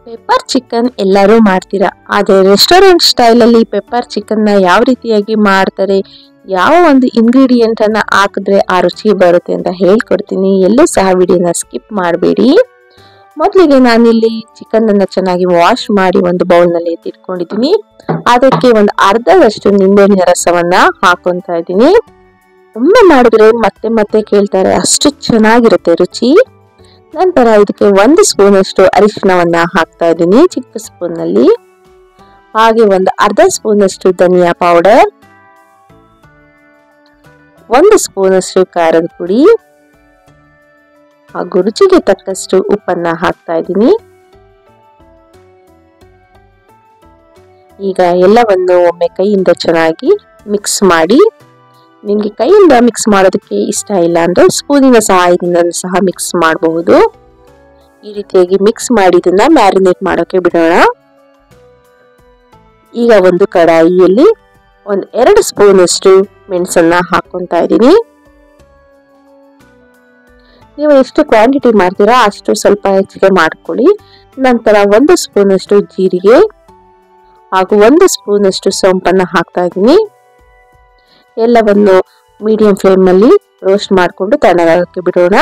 Pepper chicken ಎಲ್ಲರೂ ಮಾಡ್ತೀರಾ, ಆದರೆ ರೆಸ್ಟೋರೆಂಟ್ ಸ್ಟೈಲಲ್ಲಿ ಪೆಪ್ಪರ್ ಚಿಕನ್ನ ಯಾವ ರೀತಿಯಾಗಿ ಮಾಡ್ತಾರೆ, ಯಾವ ಒಂದು ಇಂಗ್ರೀಡಿಯೆಂಟ್ ಅನ್ನ ಹಾಕಿದ್ರೆ ಆ ರುಚಿ ಬರುತ್ತೆ ಅಂತ ಹೇಳ್ಕೊಡ್ತೀನಿ. ಎಲ್ಲೂ ಸಹ ವಿಡಿಯೋನ ಸ್ಕಿಪ್ ಮಾಡಬೇಡಿ. ಮೊದಲಿಗೆ ನಾನಿಲ್ಲಿ ಚಿಕನ್ ಅನ್ನ ಚೆನ್ನಾಗಿ ವಾಶ್ ಮಾಡಿ ಒಂದು ಬೌಲ್ನಲ್ಲಿ ಎತ್ತಿಟ್ಕೊಂಡಿದ್ದೀನಿ. ಅದಕ್ಕೆ ಒಂದು ಅರ್ಧದಷ್ಟು ನಿಂಬೆಹಣ್ಣಿನ ರಸವನ್ನ ಹಾಕೊಂತಾ ಇದ್ದೀನಿ. ಒಮ್ಮೆ ಮಾಡಿದ್ರೆ ಮತ್ತೆ ಮತ್ತೆ ಕೇಳ್ತಾರೆ, ಅಷ್ಟು ಚೆನ್ನಾಗಿರುತ್ತೆ ರುಚಿ. ನಂತರ ಇದಕ್ಕೆ 1 ಸ್ಪೂನ್ ಅಷ್ಟು ಅರಿಶಿಣವನ್ನ ಹಾಕ್ತಾ ಇದ್ದೀನಿ, ಚಿಕ್ಕ ಸ್ಪೂನ್ ನಲ್ಲಿ. ಹಾಗೆ ಒಂದು ಅರ್ಧ ಸ್ಪೂನ್ ಅಷ್ಟು ಧನಿಯಾ ಪೌಡರ್, 1 ಸ್ಪೂನ್ ಅಷ್ಟು ಖಾರದ ಪುಡಿ ಹಾಗೂ ರುಚಿಗೆ ತಕ್ಕಷ್ಟು ಉಪ್ಪನ್ನ ಹಾಕ್ತಾ ಇದ್ದೀನಿ. ಈಗ ಎಲ್ಲವನ್ನು ಒಮ್ಮೆ ಕೈಯಿಂದ ಚೆನ್ನಾಗಿ ಮಿಕ್ಸ್ ಮಾಡಿ. ನಿಮ್ಗೆ ಕೈಯಿಂದ ಮಿಕ್ಸ್ ಮಾಡೋದಕ್ಕೆ ಇಷ್ಟ ಇಲ್ಲ ಅಂದ್ರೆ ಸ್ಪೂನಿನ ಸಹಾಯದಿಂದ ಸಹ ಮಿಕ್ಸ್ ಮಾಡಬಹುದು. ಈ ರೀತಿಯಾಗಿ ಮಿಕ್ಸ್ ಮಾಡಿ ಇದನ್ನ ಮ್ಯಾರಿನೇಟ್ ಮಾಡೋಕೆ ಬಿಡೋಣ. ಈಗ ಒಂದು ಕಡಾಯಿಯಲ್ಲಿ 2 ಸ್ಪೂನ್ ಅಷ್ಟು ಮೆಣಸನ್ನ ಹಾಕೊಂತಾ ಇದ್ದೀನಿ. ನೀವು ಎಷ್ಟು ಕ್ವಾಂಟಿಟಿ ಮಾಡ್ತೀರಾ ಅಷ್ಟು ಸ್ವಲ್ಪ ಹೆಚ್ಚಿಗೆ ಮಾಡ್ಕೊಳ್ಳಿ. ನಂತರ 1 ಸ್ಪೂನ್ ಅಷ್ಟು ಜೀರಿಗೆ ಹಾಗೂ 1 ಸ್ಪೂನ್ ಅಷ್ಟು ಸೋಂಪನ್ನ ಹಾಕ್ತಾ ಇದ್ದೀನಿ. ಎಲ್ಲವನ್ನು ಮೀಡಿಯಂ ಫ್ಲೇಮ್ ನಲ್ಲಿ ರೋಸ್ಟ್ ಮಾಡಿಕೊಂಡು ತಣ್ಣಗಾಗಕ್ಕೆ ಬಿಡೋಣ.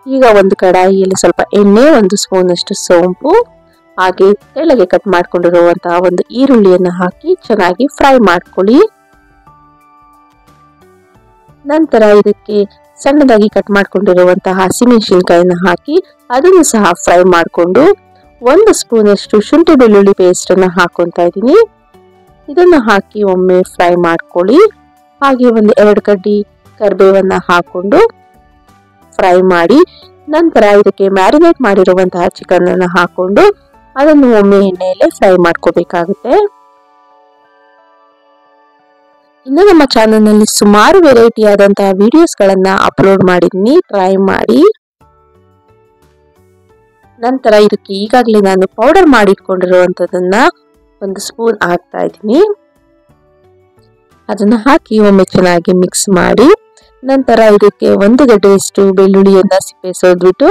ಈಗ ಒಂದು ಕಡಾಯಿಯಲ್ಲಿ ಸ್ವಲ್ಪ ಎಣ್ಣೆ, 1 ಸ್ಪೂನ್ ಅಷ್ಟು ಸೋಂಪು ಹಾಗೆ ತೆಳ್ಳಗೆ ಕಟ್ ಮಾಡ್ಕೊಂಡಿರುವಂತಹ ಒಂದು ಈರುಳ್ಳಿಯನ್ನು ಹಾಕಿ ಚೆನ್ನಾಗಿ ಫ್ರೈ ಮಾಡ್ಕೊಳ್ಳಿ. ನಂತರ ಇದಕ್ಕೆ ಸಣ್ಣದಾಗಿ ಕಟ್ ಮಾಡ್ಕೊಂಡಿರುವಂತಹ ಹಸಿಮೆಣಸಿನಕಾಯಿನ ಹಾಕಿ ಅದನ್ನು ಸಹ ಫ್ರೈ ಮಾಡಿಕೊಂಡು 1 ಸ್ಪೂನ್ ಅಷ್ಟು ಶುಂಠಿ ಬೆಳ್ಳುಳ್ಳಿ ಪೇಸ್ಟ್ ಅನ್ನ ಹಾಕೊಂತಾ ಇದ್ದೀನಿ. ಇದನ್ನ ಹಾಕಿ ಒಮ್ಮೆ ಫ್ರೈ ಮಾಡ್ಕೊಳ್ಳಿ. ಹಾಗೆ 2 ಕಡ್ಡಿ ಕರಿಬೇವನ್ನ ಹಾಕೊಂಡು ಫ್ರೈ ಮಾಡಿ ನಂತರ ಇದಕ್ಕೆ ಮ್ಯಾರಿನೇಟ್ ಮಾಡಿರುವಂತಹ ಚಿಕನ್ ಅನ್ನ ಹಾಕೊಂಡು ಅದನ್ನು ಒಮ್ಮೆ ಎಣ್ಣೆಯಲ್ಲೇ ಫ್ರೈ ಮಾಡ್ಕೋಬೇಕಾಗುತ್ತೆ. ಇನ್ನು ನಮ್ಮ ಚಾನೆಲ್ ನಲ್ಲಿ ಸುಮಾರು ವೆರೈಟಿ ಆದಂತಹ ವಿಡಿಯೋಸ್ ಗಳನ್ನ ಅಪ್ಲೋಡ್ ಮಾಡಿದ್ದೀನಿ, ಟ್ರೈ ಮಾಡಿ. ನಂತರ ಇದಕ್ಕೆ ಈಗಾಗಲೇ ನಾನು ಪೌಡರ್ ಮಾಡಿಟ್ಕೊಂಡಿರುವಂತದನ್ನ 1 ಸ್ಪೂನ್ ಹಾಕ್ತಾ ಇದ್ದೀನಿ. ಅದನ್ನ ಹಾಕಿ ಒಮ್ಮೆ ಚೆನ್ನಾಗಿ ಮಿಕ್ಸ್ ಮಾಡಿ ನಂತರ ಇದಕ್ಕೆ 1 ಗಡ್ಡೆಯಷ್ಟು ಬೆಳ್ಳುಳ್ಳಿಯನ್ನ ಸಿಪ್ಪೆ ಸೋದ್ಬಿಟ್ಟು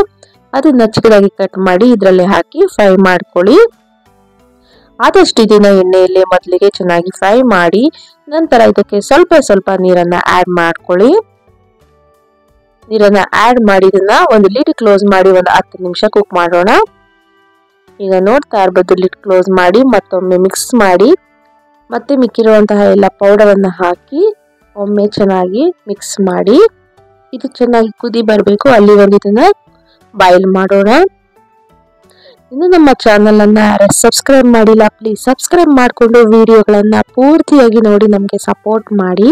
ಅದನ್ನ ಚಿಕ್ಕದಾಗಿ ಕಟ್ ಮಾಡಿ ಇದರಲ್ಲಿ ಹಾಕಿ ಫ್ರೈ ಮಾಡ್ಕೊಳ್ಳಿ. ಆದಷ್ಟು ಇದನ್ನ ಎಣ್ಣೆಯಲ್ಲಿ ಮೊದಲಿಗೆ ಚೆನ್ನಾಗಿ ಫ್ರೈ ಮಾಡಿ ನಂತರ ಇದಕ್ಕೆ ಸ್ವಲ್ಪ ಸ್ವಲ್ಪ ನೀರನ್ನ ಆಡ್ ಮಾಡ್ಕೊಳ್ಳಿ. ನೀರನ್ನ ಆಡ್ ಮಾಡಿ ಇದನ್ನ ಒಂದು ಲಿಡ್ ಕ್ಲೋಸ್ ಮಾಡಿ 10 ನಿಮಿಷ ಕುಕ್ ಮಾಡೋಣ. ಈಗ ನೋಡ್ತಾ ಇರಬಹುದು, ಲಿಡ್ ಕ್ಲೋಸ್ ಮಾಡಿ ಮತ್ತೊಮ್ಮೆ ಮಿಕ್ಸ್ ಮಾಡಿ ಮತ್ತೆ ಮಿಕ್ಕಿರುವಂತಹ ಎಲ್ಲ ಪೌಡರ್ ಅನ್ನ ಹಾಕಿ ಒಮ್ಮೆ ಚೆನ್ನಾಗಿ ಮಿಕ್ಸ್ ಮಾಡಿ. ಇದು ಚೆನ್ನಾಗಿ ಕುದಿ ಬರಬೇಕು, ಅಲ್ಲಿವರೆಗೂ ಇದನ್ನ ಬಾಯ್ಲ್ ಮಾಡೋಣ. ಇನ್ನು ನಮ್ಮ ಚಾನೆಲ್ ಅನ್ನ ಸಬ್ಸ್ಕ್ರೈಬ್ ಮಾಡಿಲ್ಲ, ಪ್ಲೀಸ್ ಸಬ್ಸ್ಕ್ರೈಬ್ ಮಾಡಿಕೊಂಡು ವಿಡಿಯೋಗಳನ್ನ ಪೂರ್ತಿಯಾಗಿ ನೋಡಿ ನಮಗೆ ಸಪೋರ್ಟ್ ಮಾಡಿ.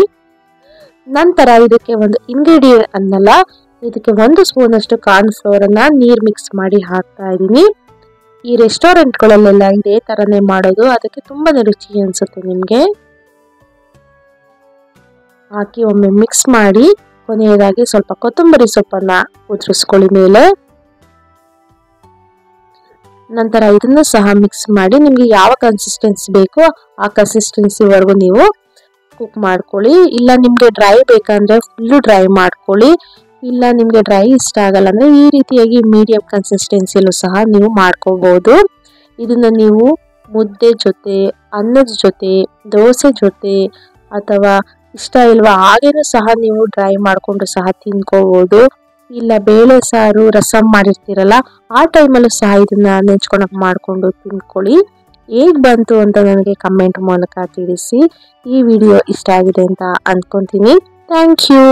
ನಂತರ ಇದಕ್ಕೆ ಒಂದು ಇಂಗ್ರೀಡಿಯೆಂಟ್ ಅನ್ನಲ್ಲ, ಇದಕ್ಕೆ 1 ಸ್ಪೂನ್ ಅಷ್ಟು ಕಾರ್ನ್ ಫ್ಲೋರ್ ಅನ್ನ ನೀರ್ ಮಿಕ್ಸ್ ಮಾಡಿ ಹಾಕ್ತಾ ಇದ್ದೀನಿ. ಈ ರೆಸ್ಟೋರೆಂಟ್ ಗಳಲ್ಲೆಲ್ಲ ಇದೇ ತರನೇ ಮಾಡೋದು, ಅದಕ್ಕೆ ತುಂಬಾನೇ ರುಚಿ ಅನ್ಸುತ್ತೆ ನಿಮ್ಗೆ. ಹಾಕಿ ಒಮ್ಮೆ ಮಿಕ್ಸ್ ಮಾಡಿ ಕೊನೆಯದಾಗಿ ಸ್ವಲ್ಪ ಕೊತ್ತಂಬರಿ ಸೊಪ್ಪನ್ನ ಉದುರಿಸ್ಕೊಳ್ಳಿ ಮೇಲೆ. ನಂತರ ಇದನ್ನ ಸಹ ಮಿಕ್ಸ್ ಮಾಡಿ ನಿಮ್ಗೆ ಯಾವ ಕನ್ಸಿಸ್ಟೆನ್ಸಿ ಬೇಕೋ ಆ ಕನ್ಸಿಸ್ಟೆನ್ಸಿ ವರೆಗೂ ನೀವು ಕುಕ್ ಮಾಡ್ಕೊಳ್ಳಿ. ಇಲ್ಲ ನಿಮ್ಗೆ ಡ್ರೈ ಬೇಕಂದ್ರೆ ಫುಲ್ ಡ್ರೈ ಮಾಡ್ಕೊಳ್ಳಿ. ಇಲ್ಲ ನಿಮ್ಗೆ ಡ್ರೈ ಇಷ್ಟ ಆಗಲ್ಲ ಅಂದ್ರೆ ಈ ರೀತಿಯಾಗಿ ಮೀಡಿಯಂ ಕನ್ಸಿಸ್ಟೆನ್ಸಿಯಲ್ಲೂ ಸಹ ನೀವು ಮಾಡ್ಕೋಬಹುದು. ಇದನ್ನ ನೀವು ಮುದ್ದೆ ಜೊತೆ, ಅನ್ನದ ಜೊತೆ, ದೋಸೆ ಜೊತೆ ಅಥವಾ ಇಷ್ಟ ಇಲ್ವಾ ಹಾಗೇನು ಸಹ ನೀವು ಡ್ರೈ ಮಾಡ್ಕೊಂಡು ಸಹ ತಿನ್ಕೋಬಹುದು. ಇಲ್ಲ ಬೇಳೆ ಸಾರು ರಸಂ ಮಾಡಿರ್ತೀರಲ್ಲ ಆ ಟೈಮಲ್ಲೂ ಸಹ ಇದನ್ನ ನೆಂಚ್ಕೊಳಕ್ ಮಾಡ್ಕೊಂಡು ತಿನ್ಕೊಳ್ಳಿ. ಹೇಗ್ ಬಂತು ಅಂತ ನನಗೆ ಕಮೆಂಟ್ ಮೂಲಕ ತಿಳಿಸಿ. ಈ ವಿಡಿಯೋ ಇಷ್ಟ ಆಗಿದೆ ಅಂತ ಅನ್ಕೊಂತೀನಿ. Thank you.